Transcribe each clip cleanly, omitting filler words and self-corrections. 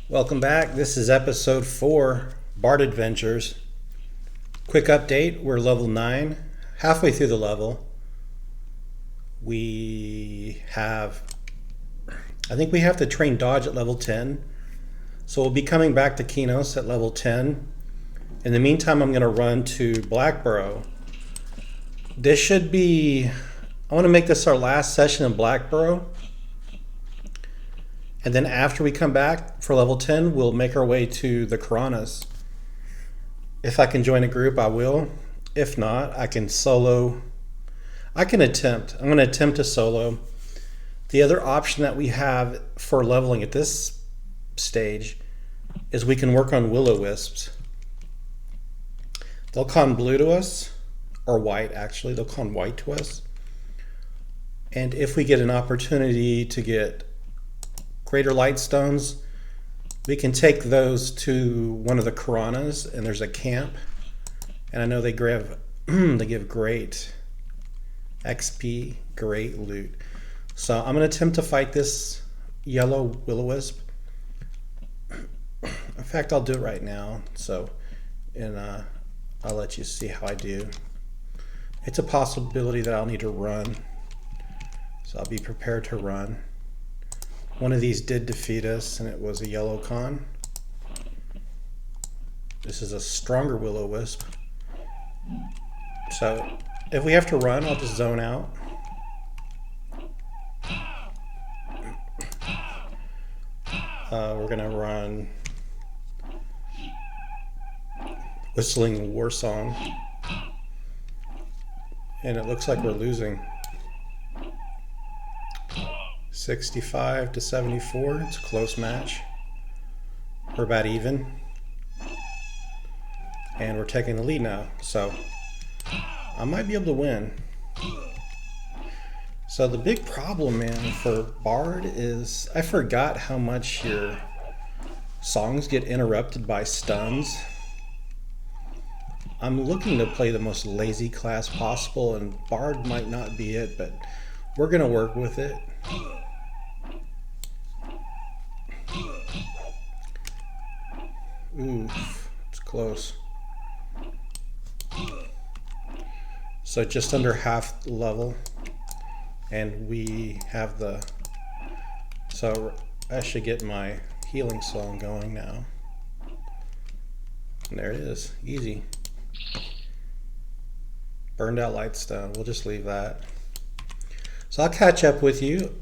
Welcome back. This is episode 4, Bard Adventures. Quick update, we're level 9, halfway through the level. I think we have to train dodge at level 10. So we'll be coming back to Kinos at level 10. In the meantime, I'm going to run to Blackborough. I want to make this our last session in Blackborough. And then after we come back for level 10, we'll make our way to the Karanas. If I can join a group, I will. If not, I can solo. I'm going to attempt to solo. The other option that we have for leveling at this stage is we can work on will-o-wisps. They'll con blue to us, or white actually. They'll con white to us. And if we get an opportunity to get greater light stones, we can take those to one of the Karanas, and there's a camp, and I know they give great XP, great loot. So I'm going to attempt to fight this yellow will-o-wisp. In fact, I'll do it right now. I'll let you see how I do. It's a possibility that I'll need to run, so I'll be prepared to run. One of these did defeat us, and it was a yellow con. This is a stronger will-o-wisp. So if we have to run, I'll just zone out. We're gonna run Whistling War Song, and it looks like we're losing. 65 to 74. It's a close match. We're about even, and we're taking the lead now, so I might be able to win. So the big problem, man, for Bard is I forgot how much your songs get interrupted by stuns. I'm looking to play the most lazy class possible, and Bard might not be it, but we're gonna work with it. Oof, it's close. So just under half level, and we have so I should get my healing song going now. And there it is, easy. Burned out lightstone, we'll just leave that. So I'll catch up with you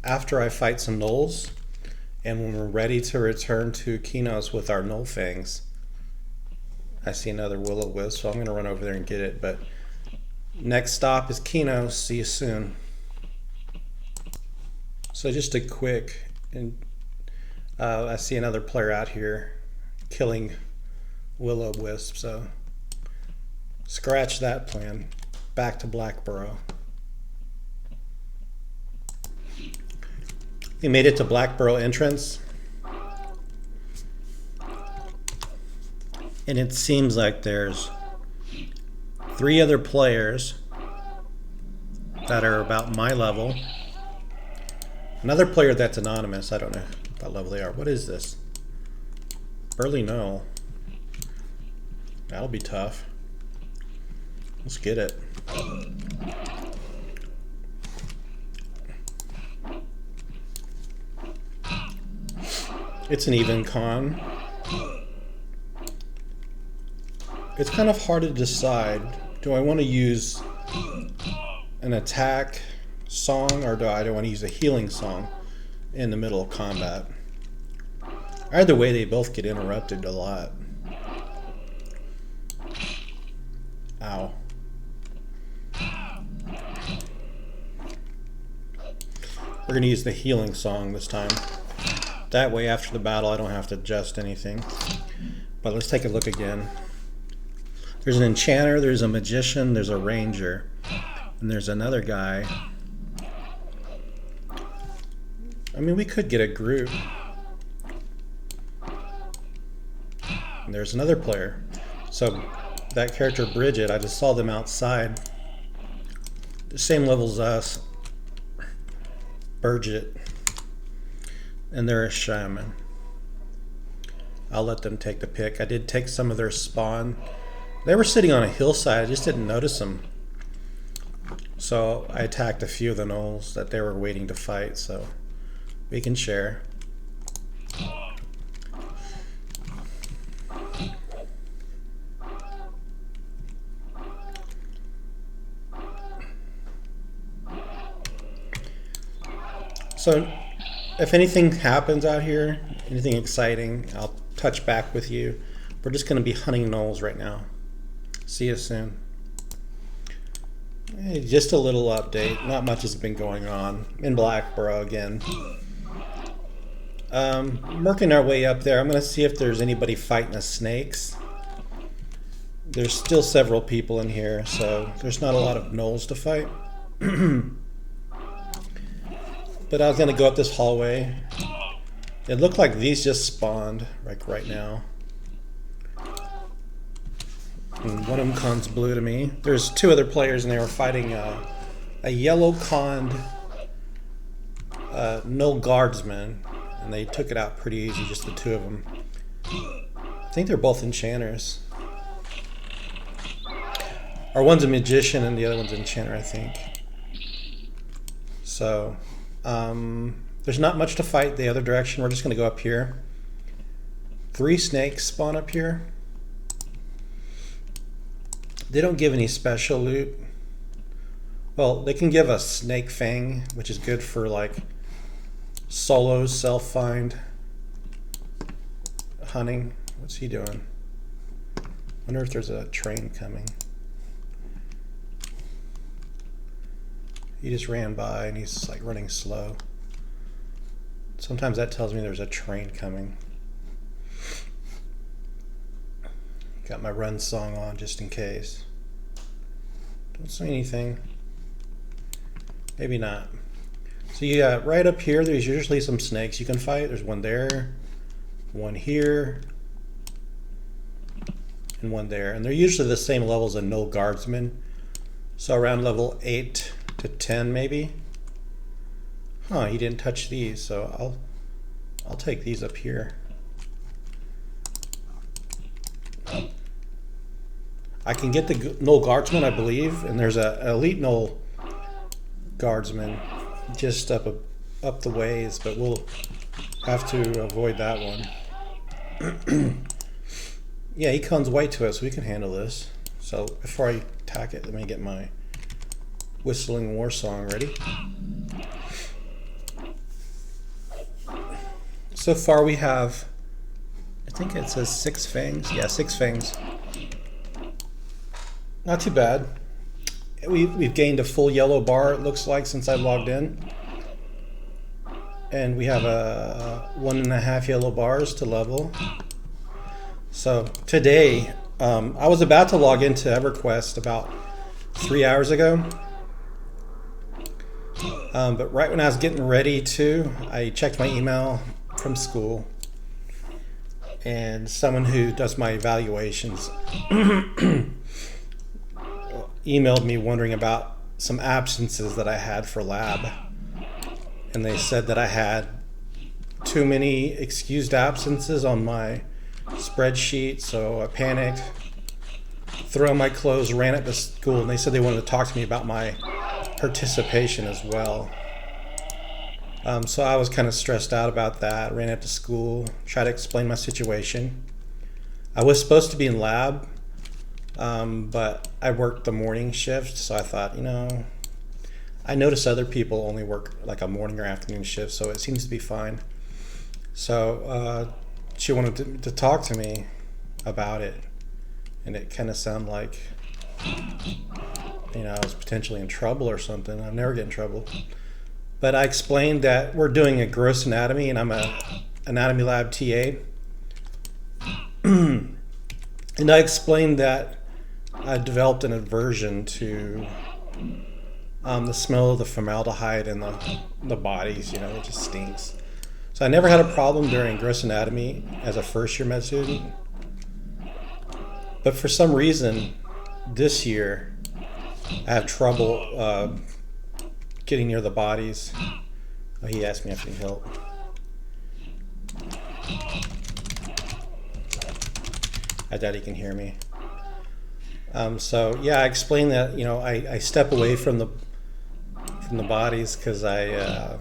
after I fight some gnolls, and when we're ready to return to Kinos with our gnoll fangs. I see another will-o-wisp, so I'm going to run over there and get it. But next stop is Kinos. See you soon. So just a quick, I see another player out here killing will-o-wisp, so scratch that plan. Back to Blackborough. We made it to Blackborough entrance, and it seems like there's 3 other players that are about my level. Another player that's anonymous, I don't know what level they are. What is this? Burly Gnoll. That'll be tough. Let's get it. It's an even con. It's kind of hard to decide. Do I want to use an attack song, or do I want to use a healing song in the middle of combat? Either way, they both get interrupted a lot. Ow. We're going to use the healing song this time. That way, after the battle, I don't have to adjust anything. But let's take a look again. There's an enchanter, there's a magician, there's a ranger, and there's another guy. I mean, we could get a group. And there's another player. So that character, Bridget, I just saw them outside. The same level as us. Bridget. And they're a shaman. I'll let them take the pick. I did take some of their spawn. They were sitting on a hillside. I just didn't notice them. So I attacked a few of the gnolls that they were waiting to fight, so we can share. So if anything happens out here, anything exciting, I'll touch back with you. We're just going to be hunting gnolls right now. See you soon. Hey, just a little update. Not much has been going on in Blackborough again. Working our way up there. I'm going to see if there's anybody fighting the snakes. There's still several people in here, so there's not a lot of gnolls to fight. But I was going to go up this hallway. It looked like these just spawned, like right now. And one of them cons blue to me. There's two other players and they were fighting a yellow conned no guardsman. And they took it out pretty easy, just the two of them. I think they're both enchanters. Or one's a magician and the other one's an enchanter, I think. So... there's not much to fight the other direction. We're just going to go up here. 3 snakes spawn up here. They don't give any special loot. Well, they can give us snake fang, which is good for like solo self-find hunting. What's he doing? Wonder if there's a train coming. He just ran by and he's like running slow. Sometimes that tells me there's a train coming. Got my run song on just in case. Don't see anything. Maybe not. So yeah, right up here there's usually some snakes you can fight. There's one there, one here, and one there. And they're usually the same level as a no guardsman. So around level 8 to 10 maybe. Huh, he didn't touch these, so I'll take these up here. I can get the Gnoll Guardsman, I believe, and there's an elite Gnoll Guardsman just up the ways, but we'll have to avoid that one. Yeah, he comes white to us, so we can handle this. So before I attack it, let me get my whistling war song ready. So far we have, I think it says 6 fangs. Yeah, 6 fangs. Not too bad. We've gained a full yellow bar, it looks like, since I logged in. And we have a 1.5 yellow bars to level. So today, I was about to log into Everquest about 3 hours ago. But right when I was getting ready to, I checked my email from school. And someone who does my evaluations emailed me wondering about some absences that I had for lab. And they said that I had too many excused absences on my spreadsheet, so I panicked, threw on my clothes, ran up to school, and they said they wanted to talk to me about my participation as well. So I was kind of stressed out about that, ran up to school, tried to explain my situation. I was supposed to be in lab, but I worked the morning shift, so I thought, you know, I notice other people only work like a morning or afternoon shift, so it seems to be fine. So she wanted to talk to me about it, and it kind of sounded like, you know, I was potentially in trouble or something. I never get in trouble. But I explained that we're doing a gross anatomy, and I'm a anatomy lab TA. And I explained that I developed an aversion to the smell of the formaldehyde in the bodies. You know, it just stinks. So I never had a problem during gross anatomy as a first-year med student. But for some reason, this year, I have trouble getting near the bodies. Oh, he asked me if I need help. I doubt he can hear me. So yeah, I explained that, you know, I step away from the bodies because I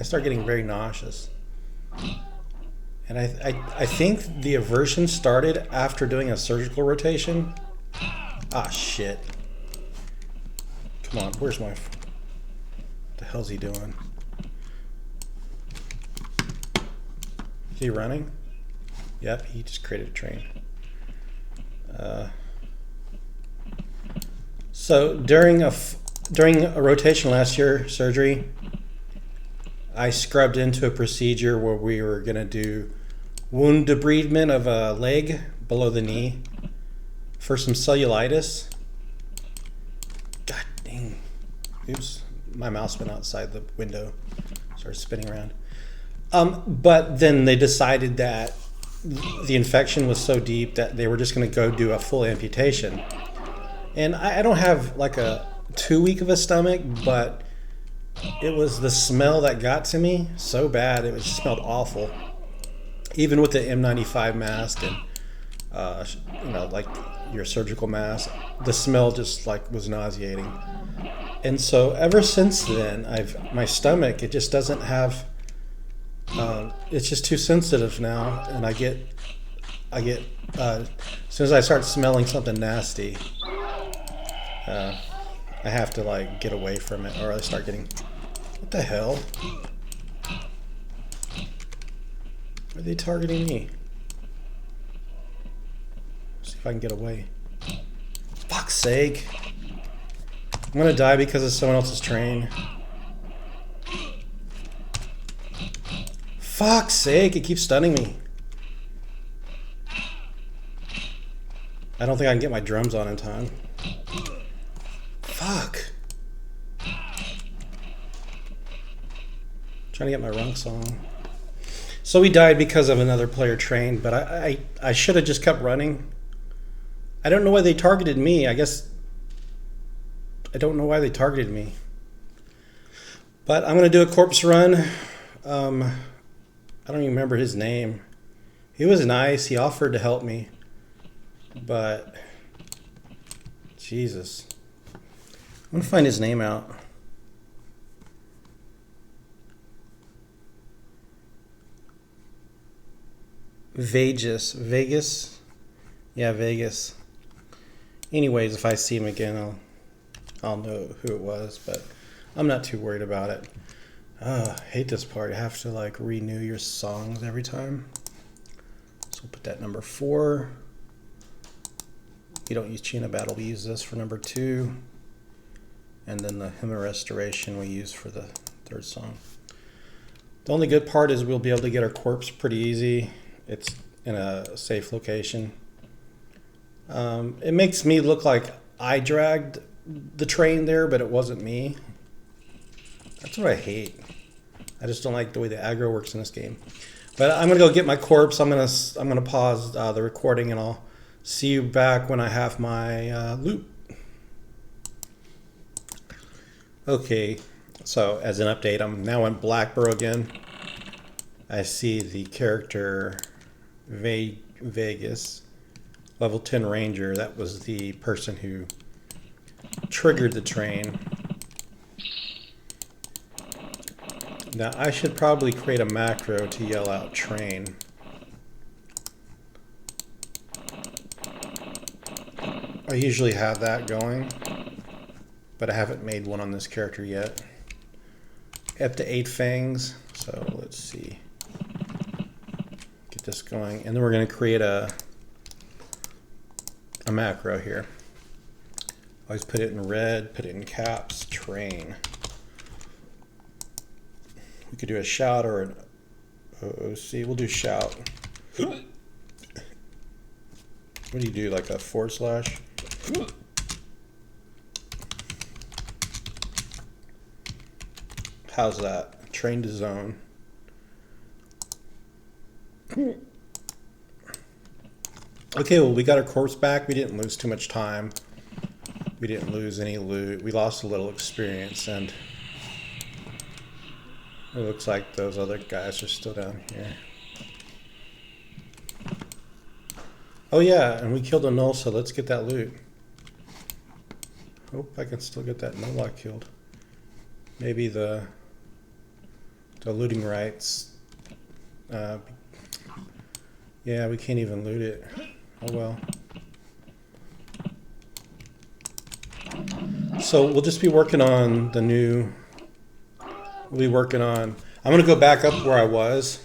start getting very nauseous. And I think the aversion started after doing a surgical rotation. Ah, shit. Come on, where's my... What the hell's he doing? Is he running? Yep, he just created a train. So during a rotation last year, surgery, I scrubbed into a procedure where we were going to do wound debridement of a leg below the knee for some cellulitis. God dang. Oops. My mouse went outside the window. Started spinning around. But then they decided that the infection was so deep that they were just going to go do a full amputation. And I don't have like a too weak of a stomach, but it was the smell that got to me so bad. It just smelled awful. Even with the N95 mask and, you know, like your surgical mask, the smell just like was nauseating. And so ever since then, my stomach, it just doesn't have, it's just too sensitive now. And I get, as soon as I start smelling something nasty, I have to like get away from it, or I start getting, what the hell? Why are they targeting me? See if I can get away. Fuck's sake. I'm gonna die because of someone else's train. Fuck's sake, it keeps stunning me. I don't think I can get my drums on in time. Fuck. Trying to get my rung song. So we died because of another player train, but I should have just kept running. I don't know why they targeted me. I guess I don't know why they targeted me. But I'm going to do a corpse run. I don't even remember his name. He was nice. He offered to help me. But Jesus. I'm going to find his name out. Vegas? Yeah, Vegas. Anyways, if I see him again, I'll know who it was, but I'm not too worried about it. I hate this part. You have to like renew your songs every time. So we'll put that number 4. We don't use China Battle, we use this for number 2. And then the Hymn of Restoration we use for the 3rd song. The only good part is we'll be able to get our corpse pretty easy. It's in a safe location. It makes me look like I dragged the train there, but it wasn't me. That's what I hate. I just don't like the way the aggro works in this game. But I'm gonna go get my corpse. I'm gonna pause the recording, and I'll see you back when I have my loop. Okay, so as an update, I'm now in Blackborough again. I see the character Vegas, level 10 ranger. That was the person who triggered the train. Now I should probably create a macro to yell out train. I usually have that going, but I haven't made one on this character yet. Up to 8 fangs, so let's see. Get this going, and then we're going to create a macro here. Always put it in red, put it in caps, train. We could do a shout or an OOC. We'll do shout. What do you do, like a /? How's that? Train to zone. Okay, well, we got our corpse back. We didn't lose too much time. We didn't lose any loot. We lost a little experience, and it looks like those other guys are still down here. Oh yeah, and we killed a null, so let's get that loot. Hope I can still get that null I killed. Maybe the looting rights. Yeah, we can't even loot it. Oh well. So we'll just be working on the new. We'll be working on. I'm gonna go back up where I was,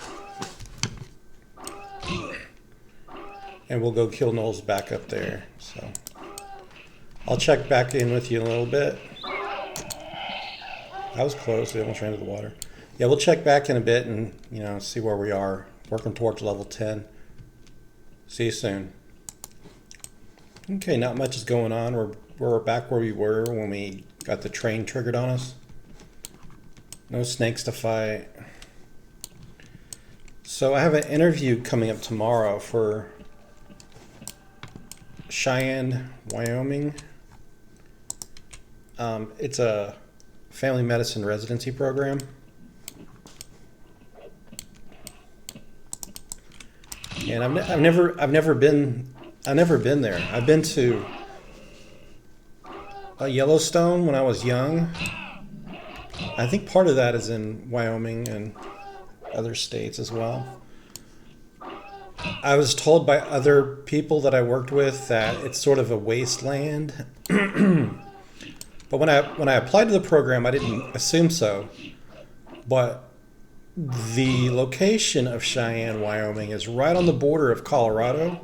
and we'll go kill Knowles back up there. So I'll check back in with you in a little bit. I was close. They almost ran into the water. Yeah, we'll check back in a bit and see where we are. Working towards level 10. See you soon. Okay, not much is going on. We're back where we were when we got the train triggered on us. No snakes to fight. So I have an interview coming up tomorrow for Cheyenne, Wyoming. It's a family medicine residency program. And I've never been there. I've been to Yellowstone when I was young. I think part of that is in Wyoming and other states as well. I was told by other people that I worked with that it's sort of a wasteland. But when I applied to the program, I didn't assume so. But the location of Cheyenne, Wyoming is right on the border of Colorado.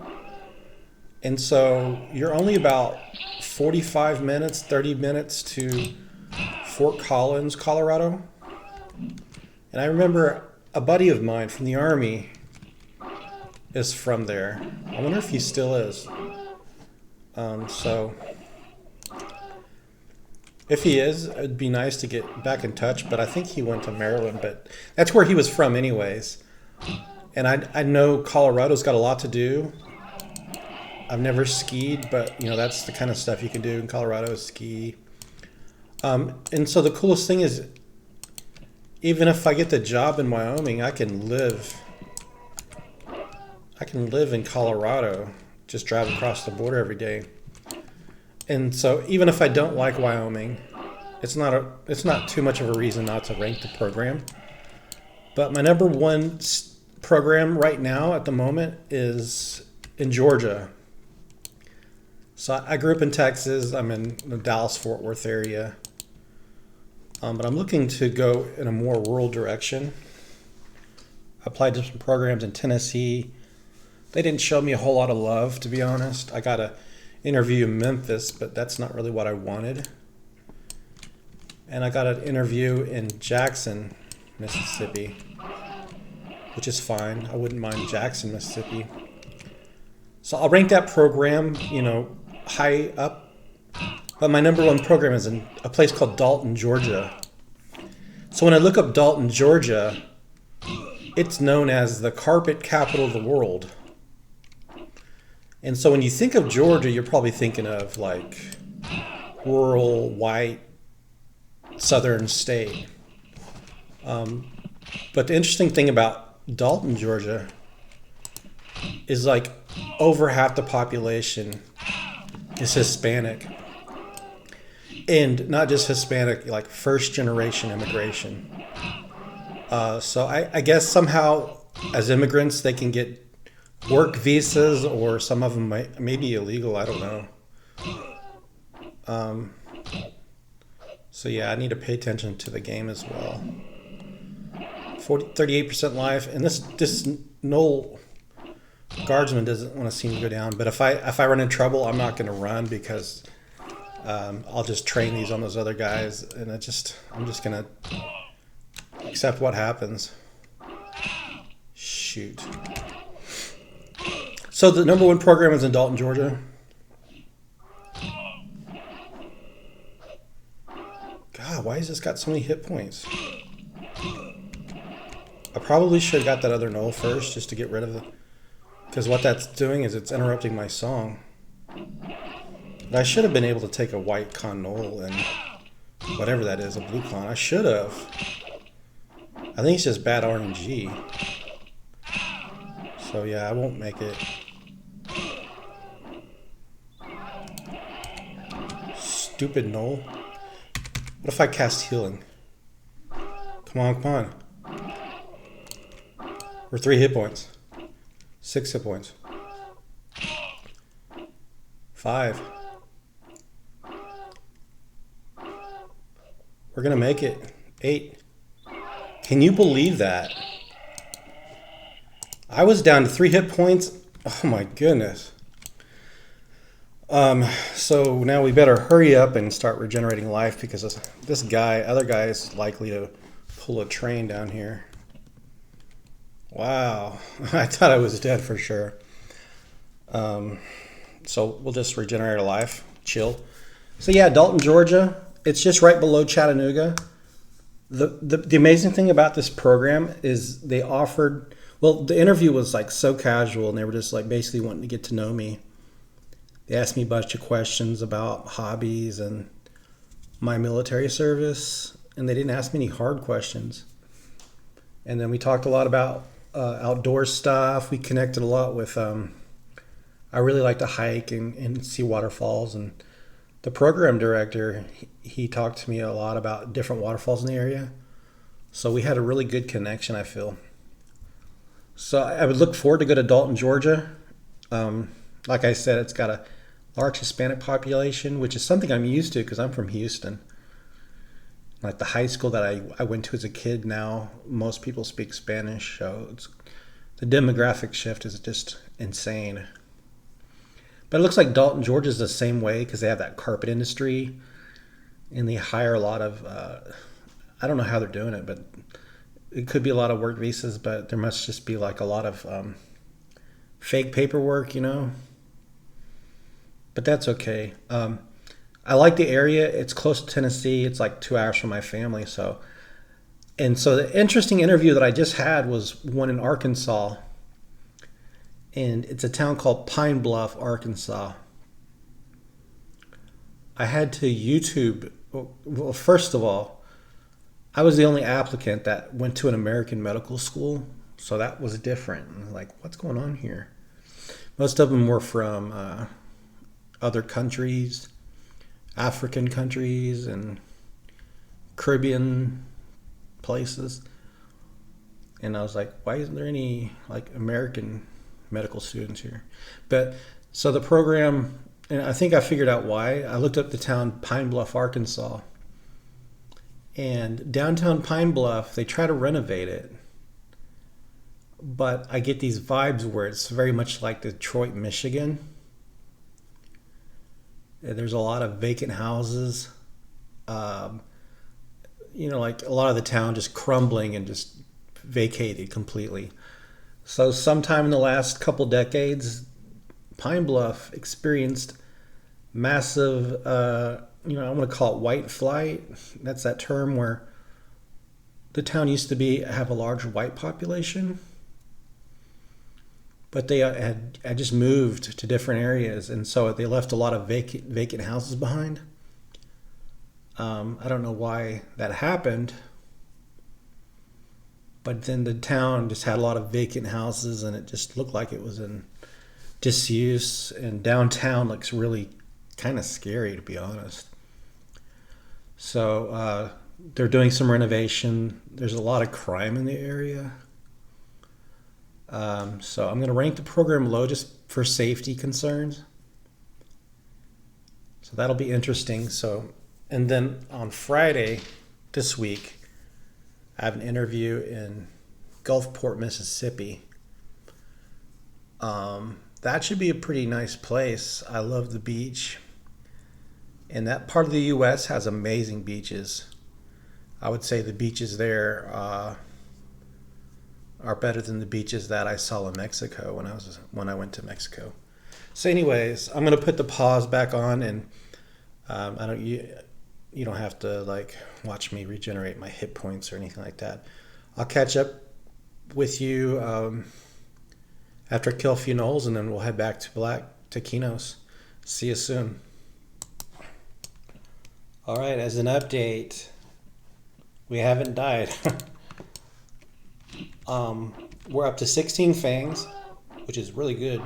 And so you're only about 45 minutes, 30 minutes to Fort Collins, Colorado. And I remember a buddy of mine from the Army is from there. I wonder if he still is. So if he is, it'd be nice to get back in touch, but I think he went to Maryland, but that's where he was from anyways. And I know Colorado's got a lot to do. I've never skied, but that's the kind of stuff you can do in Colorado is ski. And so the coolest thing is, even if I get the job in Wyoming, I can live in Colorado, just drive across the border every day. And so even if I don't like Wyoming, it's not too much of a reason not to rank the program. But my number one program right now at the moment is in Georgia. So I grew up in Texas. I'm in the Dallas-Fort Worth area. But I'm looking to go in a more rural direction. I applied to some programs in Tennessee. They didn't show me a whole lot of love, to be honest. I got an interview in Memphis, but that's not really what I wanted. And I got an interview in Jackson, Mississippi, which is fine. I wouldn't mind Jackson, Mississippi. So I'll rank that program, high up. But my number one program is in a place called Dalton, Georgia. So when I look up Dalton, Georgia, it's known as the carpet capital of the world. And so when you think of Georgia, you're probably thinking of like rural, white, southern state. But the interesting thing about Dalton, Georgia is like over half the population is Hispanic. And not just Hispanic, like first generation immigration. So I guess somehow as immigrants they can get work visas, or some of them may be illegal. I don't know. So yeah, I need to pay attention to the game as well. 38% life, and this Noel guardsman doesn't want to see me go down. But if I run into trouble, I'm not going to run because I'll just train these on those other guys, and I'm just going to accept what happens. Shoot. So the number one program is in Dalton, Georgia. God, why has this got so many hit points? I probably should have got that other null first just to get rid of it. Because what that's doing is it's interrupting my song. But I should have been able to take a white con null and whatever that is, a blue con. I should have. I think it's just bad RNG. So yeah, I won't make it. stupid null. What if I cast healing? Come on, come on. We're 3 hit points. 6 hit points. 5. We're gonna make it. 8. Can you believe that? I was down to 3 hit points. Oh my goodness. So now we better hurry up and start regenerating life because this other guy is likely to pull a train down here. Wow. I thought I was dead for sure. So we'll just regenerate our life. Chill. So yeah, Dalton, Georgia. It's just right below Chattanooga. The amazing thing about this program is they offered, well, the interview was like so casual and they were just like basically wanting to get to know me. They asked me a bunch of questions about hobbies and my military service, and they didn't ask me any hard questions. And then we talked a lot about outdoor stuff. We connected a lot with, I really like to hike and see waterfalls. And the program director, he talked to me a lot about different waterfalls in the area. So we had a really good connection, I feel. So I would look forward to go to Dalton, Georgia. Like I said, it's got a large Hispanic population, which is something I'm used to because I'm from Houston. Like the high school that I went to as a kid, now most people speak Spanish. So the demographic shift is just insane. But it looks like Dalton, Georgia is the same way because they have that carpet industry and they hire a lot of, I don't know how they're doing it, but it could be a lot of work visas, but there must just be like a lot of fake paperwork, you know. But that's okay. I like the area. It's close to Tennessee. It's like 2 hours from my family. So the interesting interview that I just had was one in Arkansas. And it's a town called Pine Bluff, Arkansas. I had to YouTube. Well, first of all, I was the only applicant that went to an American medical school. So that was different. Like, what's going on here? Most of them were from other countries, African countries and Caribbean places. And I was like, why isn't there any like American medical students here? But so the program, and I think I figured out why. I looked up the town Pine Bluff, Arkansas. And downtown Pine Bluff, they try to renovate it. But I get these vibes where it's very much like Detroit, Michigan. There's a lot of vacant houses. You know, like a lot of the town just crumbling and just vacated completely. So sometime in the last couple decades, Pine Bluff experienced massive, you know, I want to call it white flight. That's that term where the town used to have a large white population. But they had just moved to different areas, and so they left a lot of vacant houses behind. I don't know why that happened, but then the town just had a lot of vacant houses, and it just looked like it was in disuse. And downtown looks really kind of scary, to be honest. So they're doing some renovation. There's a lot of crime in the area. So I'm going to rank the program low just for safety concerns. So that'll be interesting. So, and then on Friday this week, I have an interview in Gulfport, Mississippi. That should be a pretty nice place. I love the beach. And that part of the U.S. has amazing beaches. I would say the beaches there are better than the beaches that I saw in Mexico when I went to Mexico. So anyways, I'm going to put the pause back on, and you don't have to like watch me regenerate my hit points or anything like that. I'll catch up with you after I kill a few gnolls, and then we'll head back to Kinos. See you soon. All right, as an update, we haven't died. We're up to 16 fangs, which is really good.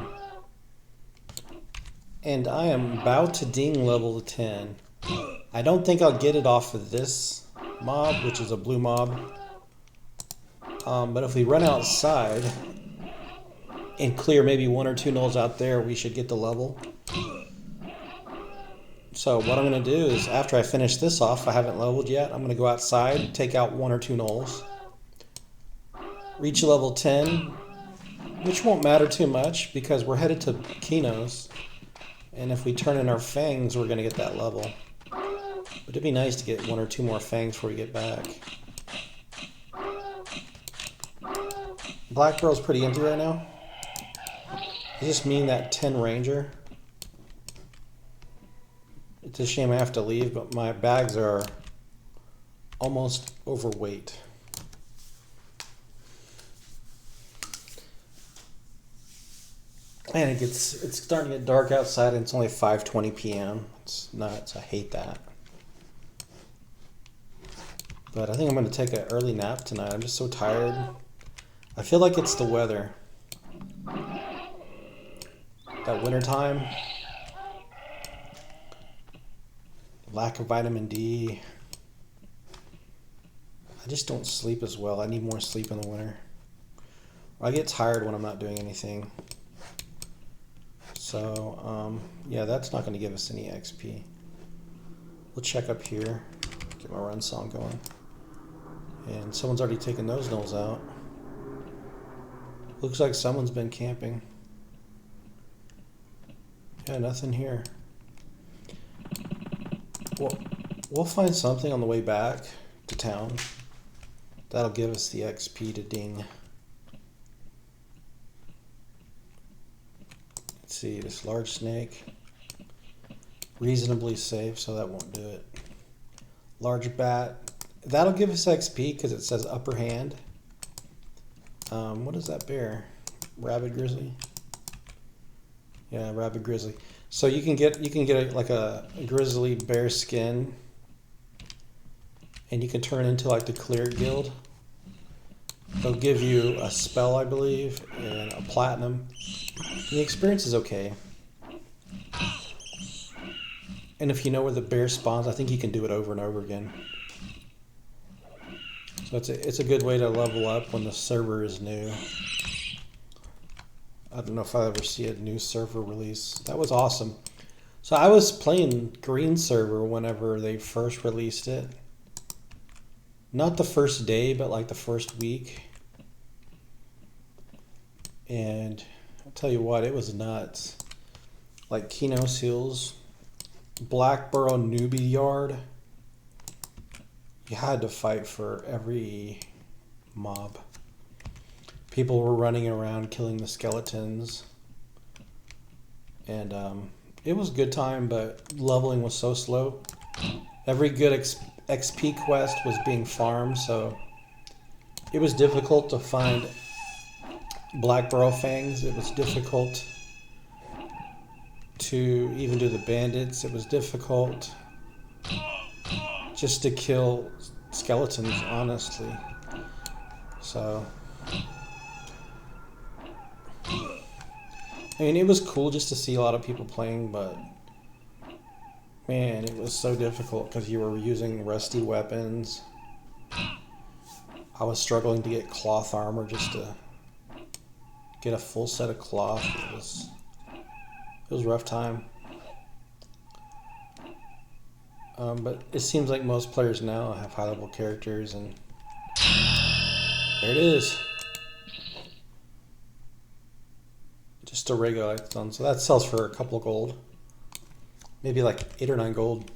And I am about to ding level 10. I don't think I'll get it off of this mob, which is a blue mob. But if we run outside and clear maybe 1 or 2 nulls out there, we should get the level. So what I'm going to do is, after I finish this off, I haven't leveled yet, I'm going to go outside, take out 1 or 2 nulls, reach level 10, which won't matter too much because we're headed to Kinos, and if we turn in our fangs, we're going to get that level. But it'd be nice to get 1 or 2 more fangs before we get back. Black Barrel's pretty empty right now. Does this mean that 10 Ranger? It's a shame I have to leave, but my bags are almost overweight. And it's starting to get dark outside, and it's only 5:20 p.m. It's nuts. I hate that. But I think I'm going to take an early nap tonight. I'm just so tired. I feel like it's the weather. That wintertime. Lack of vitamin D. I just don't sleep as well. I need more sleep in the winter. I get tired when I'm not doing anything. So, yeah, that's not going to give us any XP. We'll check up here. Get my run song going. And someone's already taken those nulls out. Looks like someone's been camping. Yeah, nothing here. Well, we'll find something on the way back to town. That'll give us the XP to ding. Let's see, this large snake. Reasonably safe, so that won't do it. Large bat. That'll give us XP because it says upper hand. What is that bear? Rabid grizzly? Yeah, rabid grizzly. So you can get like a grizzly bear skin, and you can turn into like the clear guild. They'll give you a spell, I believe, and a platinum. And the experience is okay. And if you know where the bear spawns, I think you can do it over and over again. So it's a good way to level up when the server is new. I don't know if I'll ever see a new server release. That was awesome. So I was playing green server whenever they first released it. Not the first day, but like the first week. And I'll tell you what, it was nuts. Like Kinos Hills, Blackborough Newbie Yard. You had to fight for every mob. People were running around killing the skeletons. And it was a good time, but leveling was so slow. Every good XP quest was being farmed, so it was difficult to find Black Burrow Fangs. It was difficult to even do the bandits. It was difficult just to kill skeletons, honestly. So, I mean, it was cool just to see a lot of people playing, but man, it was so difficult because you were using rusty weapons. I was struggling to get cloth armor just to get a full set of cloth. It was a rough time. But it seems like most players now have high level characters, and there it is. Just a regular lightstone. So that sells for a couple of gold. Maybe like 8 or 9 gold.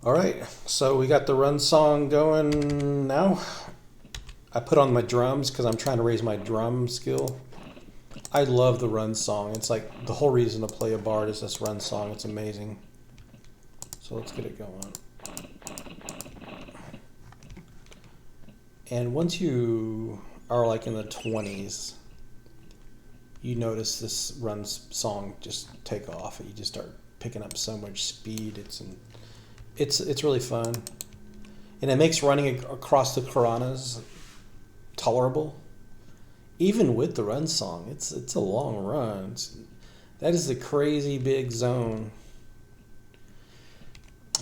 Alright, so we got the run song going now. I put on my drums because I'm trying to raise my drum skill. I love the run song. It's like the whole reason to play a bard is this run song. It's amazing. So let's get it going. And once you are like in the 20s, you notice this run song just take off. You just start picking up so much speed. It's really fun, and it makes running across the Karanas tolerable. Even with the run song, it's a long run. That is a crazy big zone.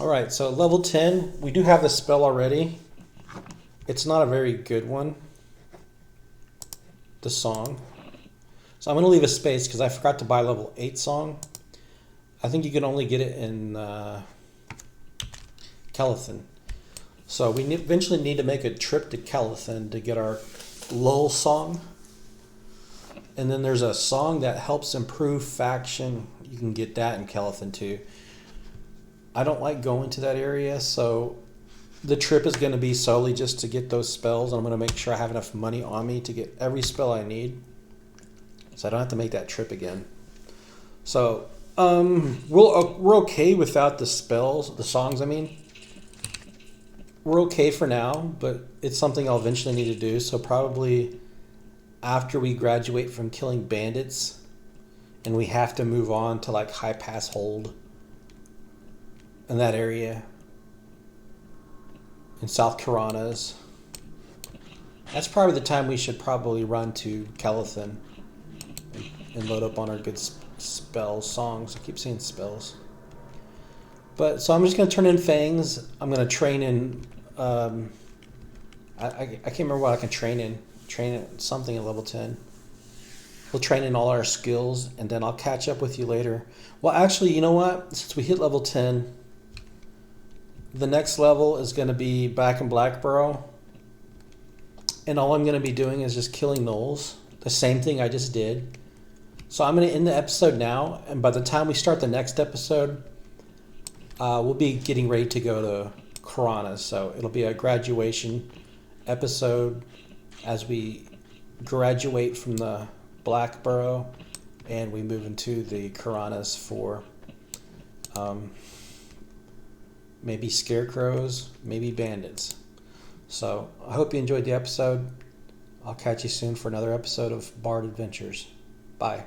All right, so level 10, we do have the spell already. It's not a very good one, the song. So I'm going to leave a space because I forgot to buy level 8 song. I think you can only get it in Calithan. So we eventually need to make a trip to Calithan to get our lull song. And then there's a song that helps improve faction. You can get that in Calithan too. I don't like going to that area, so the trip is going to be solely just to get those spells. And I'm going to make sure I have enough money on me to get every spell I need, so I don't have to make that trip again. So we're okay without the spells, the songs. I mean, we're okay for now, but it's something I'll eventually need to do. So probably after we graduate from killing bandits, and we have to move on to like High Pass Hold in that area in South Karanas. That's probably the time we should probably run to Calithan and load up on our good spells, songs. I keep saying spells. But so I'm just going to turn in Fangs. I'm going to train in. I can't remember what I can train in. Train in something at level 10. We'll train in all our skills, and then I'll catch up with you later. Well, actually, you know what? Since we hit level 10, the next level is going to be back in Blackborough. And all I'm going to be doing is just killing gnolls. The same thing I just did. So I'm going to end the episode now. And by the time we start the next episode, we'll be getting ready to go to Karanas. So it'll be a graduation episode as we graduate from the Blackborough and we move into the Karanas for maybe scarecrows, maybe bandits. So I hope you enjoyed the episode. I'll catch you soon for another episode of Bard Adventures. Bye.